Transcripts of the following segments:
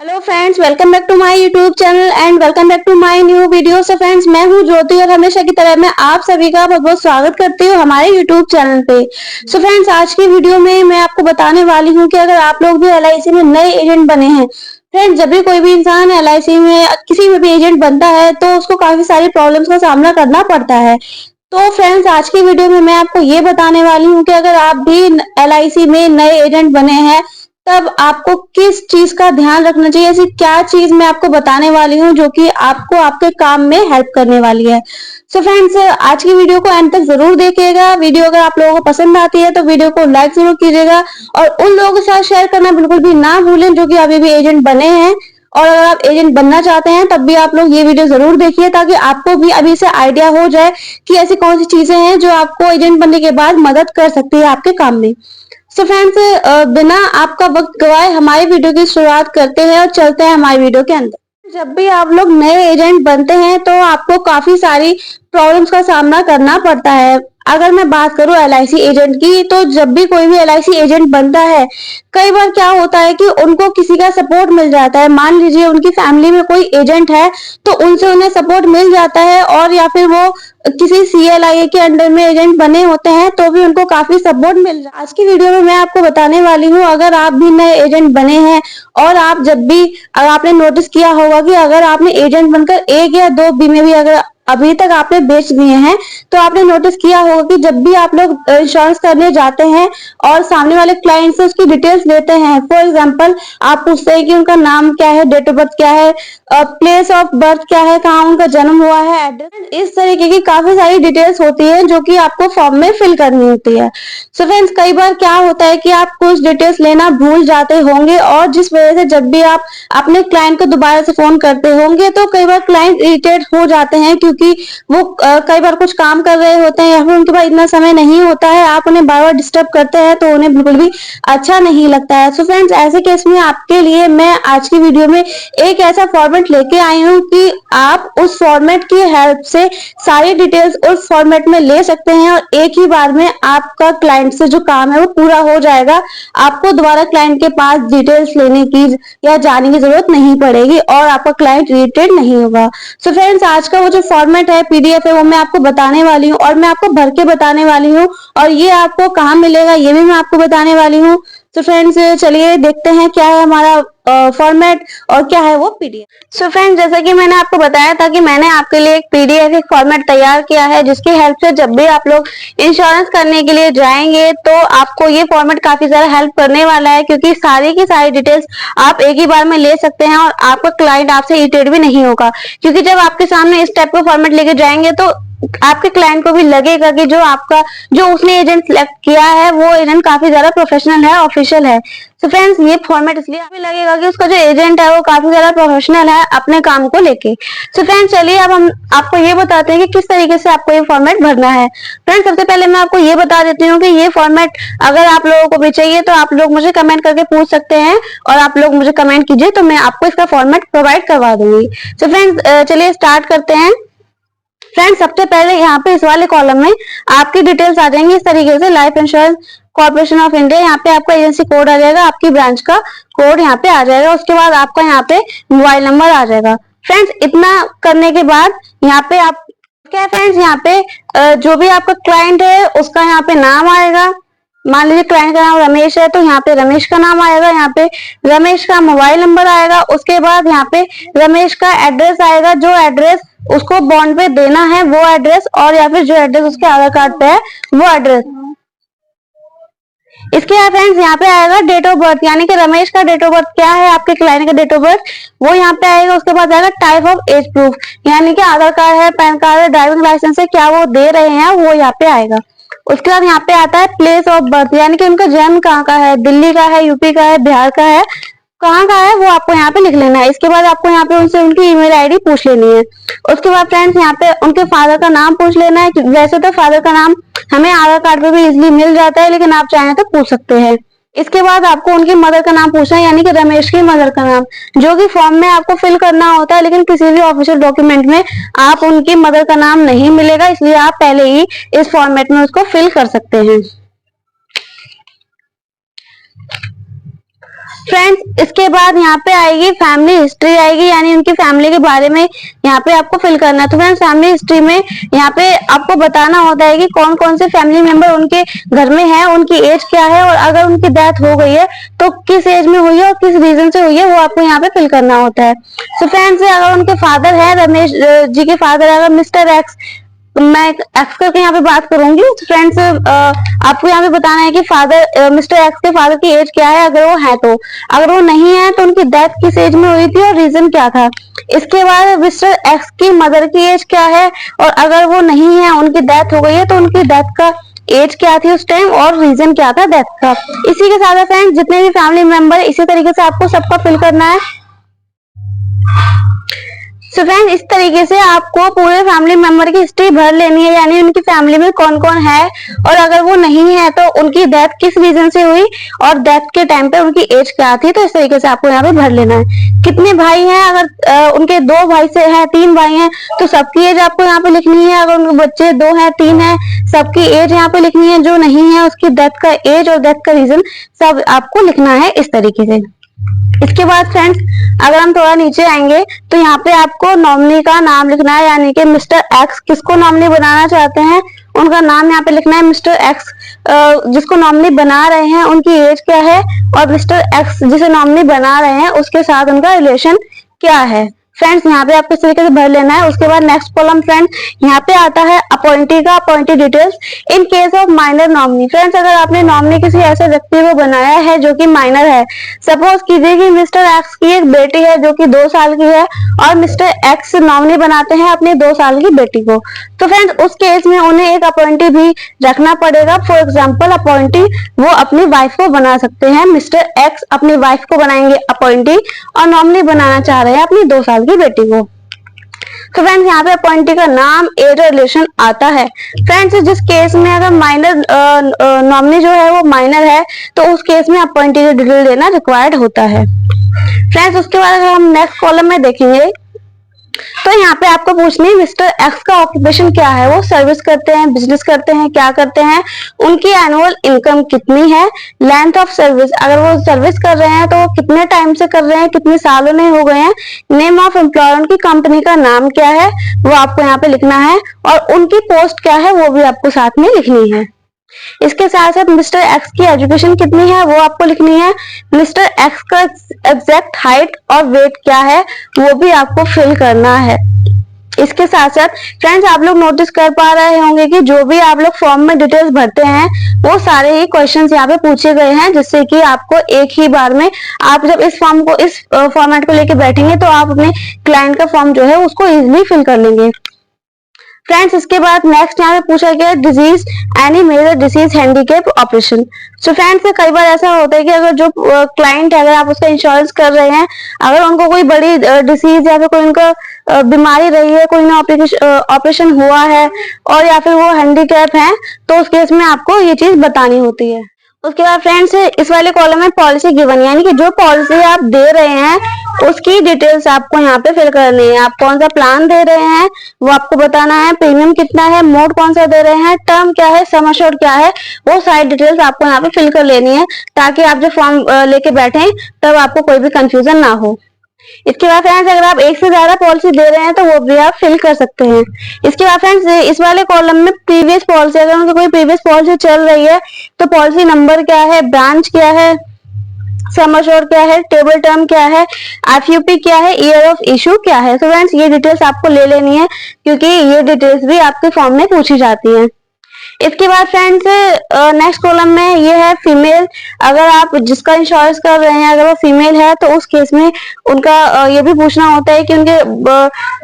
Hello friends, welcome back to my YouTube channel and welcome back to my new video. So friends, मैं हूं ज्योति और हमेशा की तरह मैं आप सभी का बहुत बहुत स्वागत करती हूं हमारे यूट्यूब चैनल पे। सो फ्रेंड्स, आज की वीडियो में मैं आपको बताने वाली हूं कि अगर आप लोग भी एलआईसी में नए एजेंट बने हैं। फ्रेंड्स, जब भी कोई भी इंसान एलआईसी में किसी में भी एजेंट बनता है तो उसको काफी सारी प्रॉब्लम्स का सामना करना पड़ता है। तो फ्रेंड्स, आज की वीडियो में मैं आपको ये बताने वाली हूँ कि अगर आप भी एलआईसी में नए एजेंट बने हैं तब आपको किस चीज का ध्यान रखना चाहिए। ऐसी क्या चीज मैं आपको बताने वाली हूँ जो कि आपको आपके काम में हेल्प करने वाली है। सो फ्रेंड्स, आज की वीडियो को एंड तक जरूर देखिएगा। वीडियो अगर आप लोगों को पसंद आती है तो वीडियो को लाइक जरूर कीजिएगा और उन लोगों के साथ शेयर करना बिल्कुल भी ना भूलें जो कि अभी भी एजेंट बने हैं। और अगर आप एजेंट बनना चाहते हैं तब भी आप लोग ये वीडियो जरूर देखिए ताकि आपको भी अभी से आइडिया हो जाए कि ऐसी कौन सी चीजें हैं जो आपको एजेंट बनने के बाद मदद कर सकती है आपके काम में। सो फ्रेंड्स, बिना आपका वक्त गवाए हमारी वीडियो की शुरुआत करते हैं और चलते हैं हमारी वीडियो के अंदर। जब भी आप लोग नए एजेंट बनते हैं तो आपको काफी सारी प्रॉब्लम्स का सामना करना पड़ता है। अगर मैं बात करूं एलआईसी एजेंट की, तो जब भी कोई भी एलआईसी एजेंट बनता है, कई बार क्या होता है कि उनको किसी का सपोर्ट मिल जाता है। मान लीजिए उनकी फैमिली में कोई एजेंट है तो उनसे उन्हें सपोर्ट मिल जाता है, और या फिर वो किसी सीएलआईए के अंडर में एजेंट बने होते हैं तो भी उनको काफी सपोर्ट मिल रहा है। आज की वीडियो में मैं आपको बताने वाली हूँ, अगर आप भी नए एजेंट बने हैं और आप जब भी, अगर आपने नोटिस किया होगा कि अगर आपने एजेंट बनकर एक या दो बीमे भी अगर अभी तक आपने बेच दिए हैं तो आपने नोटिस किया होगा कि जब भी आप लोग इंश्योरेंस करने जाते हैं और सामने वाले क्लाइंट से उसकी डिटेल्स लेते हैं, फॉर एग्जांपल आप पूछते हैं कि उनका नाम क्या है, डेट ऑफ बर्थ क्या है, प्लेस ऑफ बर्थ क्या है, कहाँ उनका जन्म हुआ है, एड्रेस, इस तरीके की काफी सारी डिटेल्स होती है जो कि आपको फॉर्म में फिल करनी होती है। सो फ्रेंड्स, कई बार क्या होता है कि आप कुछ डिटेल्स लेना भूल जाते होंगे और जिस वजह से जब भी आप अपने क्लाइंट को दोबारा से फोन करते होंगे तो कई बार क्लाइंट इरिटेट हो जाते हैं, क्योंकि वो कई बार कुछ काम कर रहे होते हैं या फिर उनके पास इतना समय नहीं होता है। आप उन्हें बार बार डिस्टर्ब करते हैं तो उन्हें बिल्कुल भी अच्छा नहीं लगता है। सो फ्रेंड्स, ऐसे केस में आपके लिए मैं आज की वीडियो में एक ऐसा फॉर्मेट लेके आई हूँ कि आप उस फॉर्मेट की हेल्प से सारी डिटेल्स उस फॉर्मेट में ले सकते हैं और एक ही बार में आपका क्लाइंट से जो काम है वो पूरा हो जाएगा। आपको दोबारा क्लाइंट के पास डिटेल्स लेने की या जाने की जरूरत नहीं पड़ेगी और आपका क्लाइंट इरिटेट नहीं होगा। सो फ्रेंड्स, आज का वो जो फॉर्मेट है, पीडीएफ है, वो मैं आपको बताने वाली हूँ और मैं आपको भर के बताने वाली हूँ और ये आपको कहाँ मिलेगा ये भी मैं आपको बताने वाली हूँ। तो फ्रेंड्स, चलिए देखते हैं क्या है हमारा फॉर्मेट और क्या है वो पीडीएफ। सो फ्रेंड्स, जैसा कि मैंने आपको बताया था कि मैंने आपके लिए एक पीडीएफ एक फॉर्मेट तैयार किया है जिसकी हेल्प से जब भी आप लोग इंश्योरेंस करने के लिए जाएंगे तो आपको ये फॉर्मेट काफी ज्यादा हेल्प करने वाला है, क्योंकि सारी की सारी डिटेल्स आप एक ही बार में ले सकते हैं और आपका क्लाइंट आपसे इरिटेट भी नहीं होगा। क्योंकि जब आपके सामने इस टाइप का फॉर्मेट लेके जाएंगे तो आपके क्लाइंट को भी लगेगा कि जो उसने एजेंट सिलेक्ट किया है वो एजेंट काफी ज्यादा प्रोफेशनल है, ऑफिशियल है। तो फ्रेंड्स, ये फॉर्मेट इसलिए भी लगेगा कि उसका जो एजेंट है वो काफी ज्यादा प्रोफेशनल है अपने काम को लेके। तो फ्रेंड्स, चलिए अब हम आपको ये बताते हैं कि किस तरीके से आपको ये फॉर्मेट भरना है। फ्रेंड्स, सबसे पहले मैं आपको ये बता देती हूँ कि ये फॉर्मेट अगर आप लोगों को भी चाहिए तो आप लोग मुझे कमेंट करके पूछ सकते हैं और आप लोग मुझे कमेंट कीजिए तो मैं आपको इसका फॉर्मेट प्रोवाइड करवा दूंगी। तो फ्रेंड्स, चलिए स्टार्ट करते हैं। फ्रेंड्स, सबसे पहले यहाँ पे इस वाले कॉलम में आपकी डिटेल्स आ जाएंगी इस तरीके से, life insurance corporation of India, यहाँ पे आपका एजेंसी कोड आ जाएगा, आपकी ब्रांच का कोड यहाँ पे आ जाएगा, उसके बाद आपका यहाँ पे मोबाइल नंबर आ जाएगा। फ्रेंड्स, इतना करने के बाद यहाँ पे आप क्या है फ्रेंड्स, यहाँ पे जो भी आपका क्लाइंट है उसका यहाँ पे नाम आएगा। मान लीजिए क्लाइंट का नाम रमेश है तो यहाँ पे रमेश का नाम आएगा, यहाँ पे रमेश का मोबाइल नंबर आएगा, उसके बाद यहाँ पे रमेश का एड्रेस आएगा, जो एड्रेस उसको बॉन्ड पे देना है वो एड्रेस, और या फिर जो एड्रेस उसके आधार कार्ड पे है वो एड्रेस। इसके बाद फ्रेंड्स यहाँ पे आएगा डेट ऑफ बर्थ, यानी कि रमेश का डेट ऑफ बर्थ क्या है, आपके क्लाइंट का डेट ऑफ बर्थ वो यहाँ पे आएगा। उसके बाद आएगा टाइप ऑफ एज प्रूफ, यानी कि आधार कार्ड है, पैन कार्ड है, ड्राइविंग लाइसेंस है, क्या वो दे रहे हैं वो यहाँ पे आएगा। उसके बाद यहाँ पे आता है प्लेस ऑफ बर्थ, यानी कि उनका जन्म कहाँ का है, दिल्ली का है, यूपी का है, बिहार का है, कहाँ का है वो आपको यहाँ पे लिख लेना है। इसके बाद आपको यहाँ पे उनसे उनकी ईमेल आईडी पूछ लेनी है। उसके बाद फ्रेंड्स यहाँ पे उनके फादर का नाम पूछ लेना है। वैसे तो फादर का नाम हमें आधार कार्ड पे भी इजिली मिल जाता है, लेकिन आप चाहें तो पूछ सकते हैं। इसके बाद आपको उनकी मदर का नाम पूछना है, यानी कि रमेश की मदर का नाम, जो कि फॉर्म में आपको फिल करना होता है, लेकिन किसी भी ऑफिशियल डॉक्यूमेंट में आप उनकी मदर का नाम नहीं मिलेगा, इसलिए आप पहले ही इस फॉर्मेट में उसको फिल कर सकते हैं। फ्रेंड्स इसके बाद यहाँ पे आएगी फैमिली हिस्ट्री आएगी, यानी उनकी फैमिली के बारे में यहाँ पे आपको फिल करना है। तो फ्रेंड्स फैमिली हिस्ट्री में यहाँ पे आपको बताना होता है कि कौन कौन से फैमिली मेंबर उनके घर में है, उनकी एज क्या है, और अगर उनकी डेथ हो गई है तो किस एज में हुई है और किस रीजन से हुई है, वो आपको यहाँ पे फिल करना होता है। सो फ्रेंड्स अगर उनके फादर है, रमेश जी के फादर अगर मिस्टर एक्स, मैं एक्स करके यहाँ पे बात करूंगी। फ्रेंड्स आपको यहाँ पे बताना है कि फादर मिस्टर एक्स के फादर की एज क्या है, अगर वो है तो, अगर वो नहीं है तो उनकी डेथ किस एज में हुई थी और रीजन क्या था। इसके बाद मिस्टर एक्स की मदर की एज क्या है, और अगर वो नहीं है, उनकी डेथ हो गई है, तो उनकी डेथ का एज क्या थी उस टाइम और रीजन क्या था डेथ का। इसी के साथ फ्रेंड्स जितने भी फैमिली मेंबर इसी तरीके से आपको सबका फिल करना है। सो फ्रेंड इस तरीके से आपको पूरे फैमिली मेंबर की हिस्ट्री भर लेनी है, यानी उनकी फैमिली में कौन कौन है, और अगर वो नहीं है तो उनकी डेथ किस रीजन से हुई और डेथ के टाइम पे उनकी एज क्या थी। तो इस तरीके से आपको यहाँ पे भर लेना है। कितने भाई हैं, अगर उनके 2 भाई से है, 3 भाई हैं तो सबकी एज आपको यहाँ पे लिखनी है। अगर उनके बच्चे 2 हैं, 3 हैं, सबकी एज यहाँ पे लिखनी है। जो नहीं है उसकी डेथ का एज और डेथ का रीजन सब आपको लिखना है इस तरीके से। इसके बाद फ्रेंड्स अगर हम थोड़ा नीचे आएंगे तो यहाँ पे आपको नॉमिनी का नाम लिखना है, यानी कि मिस्टर एक्स किसको नॉमिनी बनाना चाहते हैं उनका नाम यहाँ पे लिखना है। मिस्टर एक्स जिसको नॉमिनी बना रहे हैं उनकी एज क्या है, और मिस्टर एक्स जिसे नॉमिनी बना रहे हैं उसके साथ उनका रिलेशन क्या है। फ्रेंड्स यहाँ पे आपको इस तरीके से भर लेना है। उसके बाद नेक्स्ट कॉलम फ्रेंड्स यहाँ पे आता है अपॉइंटी का, appointee details in case of minor nominee. Friends अगर आपने नॉमिनी किसी ऐसे व्यक्ति को बनाया है जो कि माइनर है, सपोज कीजिए कि मिस्टर एक्स की एक बेटी है जो कि 2 साल की है और मिस्टर एक्स नॉमिनी बनाते हैं अपनी 2 साल की बेटी को, तो फ्रेंड्स उस केस में उन्हें एक अपॉइंटी भी रखना पड़ेगा। फॉर एग्जाम्पल अपॉइंटी वो अपनी वाइफ को बना सकते हैं, मिस्टर एक्स अपनी वाइफ को बनाएंगे अपॉइंटी और नॉमिनी बनाना चाह रहे हैं अपनी 2 साल की बेटी को। तो फ्रेंड्स यहाँ पे अपॉइंटी का नाम, एज और रिलेशन आता है। फ्रेंड्स जिस केस में अगर माइनर नॉमिनी जो है वो माइनर है तो उस केस में अपॉइंटी का डिटेल देना रिक्वायर्ड होता है। फ्रेंड्स उसके बाद अगर हम नेक्स्ट कॉलम में देखेंगे तो यहाँ पे आपको पूछनी है मिस्टर एक्स का ऑक्यूपेशन क्या है, वो सर्विस करते हैं, बिजनेस करते हैं, क्या करते हैं, उनकी एनुअल इनकम कितनी है, लेंथ ऑफ सर्विस अगर वो सर्विस कर रहे हैं तो वो कितने टाइम से कर रहे हैं, कितने सालों में हो गए हैं, नेम ऑफ एम्प्लॉयर उनकी कंपनी का नाम क्या है वो आपको यहाँ पे लिखना है, और उनकी पोस्ट क्या है वो भी आपको साथ में लिखनी है। इसके साथ साथ मिस्टर एक्स की एजुकेशन कितनी है वो आपको लिखनी है। मिस्टर एक्स का एग्जैक्ट हाइट और वेट क्या है वो भी आपको फिल करना है। इसके साथ साथ फ्रेंड्स आप लोग नोटिस कर पा रहे होंगे कि जो भी आप लोग फॉर्म में डिटेल्स भरते हैं वो सारे ही क्वेश्चंस यहाँ पे पूछे गए हैं, जिससे कि आपको एक ही बार में आप जब इस फॉर्म को इस फॉर्मेट को लेके बैठेंगे तो आप अपने क्लाइंट का फॉर्म जो है उसको इजिली फिल कर लेंगे। फ्रेंड्स इसके बाद नेक्स्ट यहाँ पे पूछा गया disease, any major disease, handicap, operation. So friends कई बार ऐसा होता है कि अगर जो क्लाइंट है अगर आप उसका इंश्योरेंस कर रहे हैं, अगर उनको कोई बड़ी डिसीज या फिर कोई उनका बीमारी रही है, कोई ना ऑपरेशन हुआ है और या फिर वो हैंडीकैप है, तो उस केस में आपको ये चीज बतानी होती है। उसके बाद फ्रेंड्स इस वाले कॉलम में पॉलिसी गिवन, यानी कि जो पॉलिसी आप दे रहे हैं उसकी डिटेल्स आपको यहाँ पे फिल करनी है। आप कौन सा प्लान दे रहे हैं वो आपको बताना है, प्रीमियम कितना है, मोड कौन सा दे रहे हैं, टर्म क्या है, सम एश्योर्ड क्या है, वो सारी डिटेल्स आपको यहाँ पे फिल कर लेनी है, ताकि आप जब फॉर्म लेके बैठे तब आपको कोई भी कंफ्यूजन ना हो। इसके बाद फ्रेंड्स अगर आप एक से ज्यादा पॉलिसी दे रहे हैं तो वो भी आप फिल कर सकते हैं। इसके बाद फ्रेंड्स इस वाले कॉलम में प्रीवियस पॉलिसी, अगर उनकी कोई प्रीवियस पॉलिसी चल रही है तो पॉलिसी नंबर क्या है, ब्रांच क्या है, सम एश्योर्ड क्या है, टेबल टर्म क्या है, एफयूपी क्या है, ईयर ऑफ इशू क्या है। तो फ्रेंड्स ये डिटेल्स आपको ले लेनी है क्योंकि ये डिटेल्स भी आपके फॉर्म में पूछी जाती हैं। इसके बाद फ्रेंड्स नेक्स्ट कॉलम में ये है फीमेल, अगर आप जिसका इंश्योरेंस कर रहे हैं अगर वो फीमेल है तो उस केस में उनका ये भी पूछना होता है कि उनके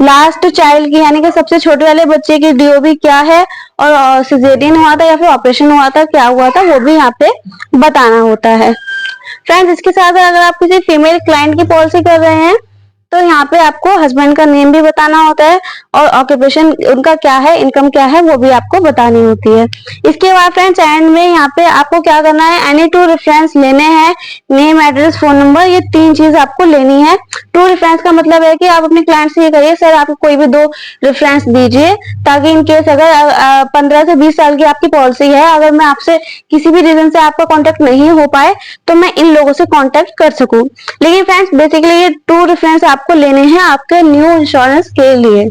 लास्ट चाइल्ड की यानी कि सबसे छोटे वाले बच्चे की डीओबी क्या है, और सिजेरियन हुआ था या फिर ऑपरेशन हुआ था, क्या हुआ था वो भी यहाँ पे बताना होता है। फ्रेंड्स इसके साथ अगर आप किसी फीमेल क्लाइंट की पॉलिसी कर रहे हैं तो यहाँ पे आपको हस्बैंड का नेम भी बताना होता है और ऑक्यूपेशन उनका क्या है, इनकम क्या है, वो भी आपको बतानी होती है। इसके बाद फ्रेंड्स एंड में यहाँ पे आपको क्या करना है, एनी 2 रेफरेंस लेने हैं, नेम, एड्रेस, फोन नंबर, ये 3 चीज आपको लेनी है। 2 रेफरेंस का मतलब है कि आप अपने क्लाइंट से ये करिए, सर आप कोई भी 2 रेफरेंस दीजिए, ताकि इन केस अगर 15 से 20 साल की आपकी पॉलिसी है, अगर मैं आपसे किसी भी रीजन से आपका कांटेक्ट नहीं हो पाए तो मैं इन लोगों से कांटेक्ट कर सकूं। लेकिन फ्रेंड्स बेसिकली ये 2 रेफरेंस आपको लेने हैं आपके न्यू इंश्योरेंस के लिए।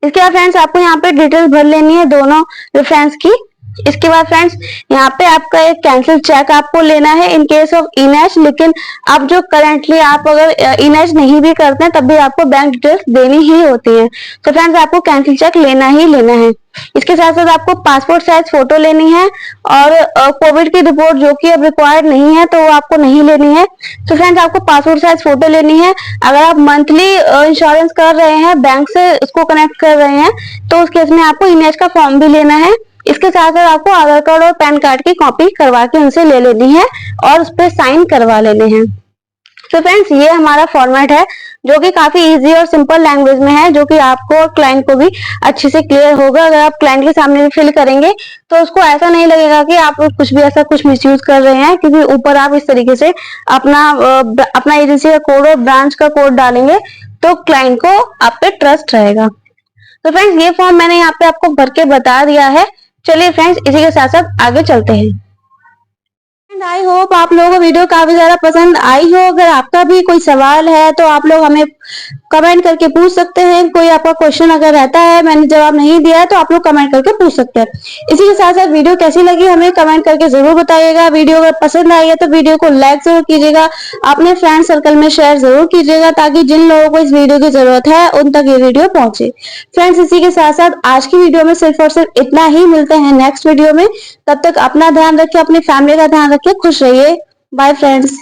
इसके बाद फ्रेंड्स आपको यहाँ पे डिटेल्स भर लेनी है दोनों रेफरेंस की। इसके बाद फ्रेंड्स यहाँ पे आपका एक कैंसिल चेक आपको लेना है इन केस ऑफ इनएच, लेकिन अब जो करंटली आप अगर इनएच नहीं भी करते हैं तब भी आपको बैंक डिटेल्स देनी ही होती है। तो फ्रेंड्स आपको कैंसिल चेक लेना ही लेना है। इसके साथ साथ आपको पासपोर्ट साइज फोटो लेनी है और कोविड की रिपोर्ट जो कि अब रिक्वायर्ड नहीं है तो वो आपको नहीं लेनी है। तो फ्रेंड्स आपको पासपोर्ट साइज फोटो लेनी है। अगर आप मंथली इंश्योरेंस कर रहे हैं, बैंक से उसको कनेक्ट कर रहे हैं, तो उस केस में आपको इनएच का फॉर्म भी लेना है। इसके साथ साथ आपको आधार कार्ड और पैन कार्ड की कॉपी करवा के उनसे ले लेनी है और उस पर साइन करवा लेने हैं। तो फ्रेंड्स ये हमारा फॉर्मेट है जो कि काफी इजी और सिंपल लैंग्वेज में है, जो कि आपको और क्लाइंट को भी अच्छे से क्लियर होगा। अगर आप क्लाइंट के सामने भी फिल करेंगे तो उसको ऐसा नहीं लगेगा कि आप कुछ भी ऐसा कुछ मिसयूज कर रहे हैं, क्योंकि ऊपर आप इस तरीके से अपना एजेंसी का कोड और ब्रांच का कोड डालेंगे तो क्लाइंट को आप पे ट्रस्ट रहेगा। तो फ्रेंड्स ये फॉर्म मैंने यहाँ पे आपको भर के बता दिया है। चलिए फ्रेंड्स इसी के साथ साथ आगे चलते हैं। आई होप आप लोगों को वीडियो काफी ज्यादा पसंद आई हो। अगर आपका भी कोई सवाल है तो आप लोग हमें कमेंट करके पूछ सकते हैं। कोई आपका क्वेश्चन अगर रहता है मैंने जवाब नहीं दिया है तो आप लोग कमेंट करके पूछ सकते हैं। इसी के साथ साथ वीडियो कैसी लगी हमें कमेंट करके जरूर बताइएगा। वीडियो अगर पसंद आई है तो वीडियो को लाइक जरूर कीजिएगा, अपने फ्रेंड सर्कल में शेयर जरूर कीजिएगा, ताकि जिन लोगों को इस वीडियो की जरूरत है उन तक ये वीडियो पहुंचे। फ्रेंड्स इसी के साथ साथ आज की वीडियो में सिर्फ और सिर्फ इतना ही। मिलते हैं नेक्स्ट वीडियो में, तब तक अपना ध्यान रखिए, अपनी फैमिली का ध्यान रखिए, खुश रहिए। Bye friends.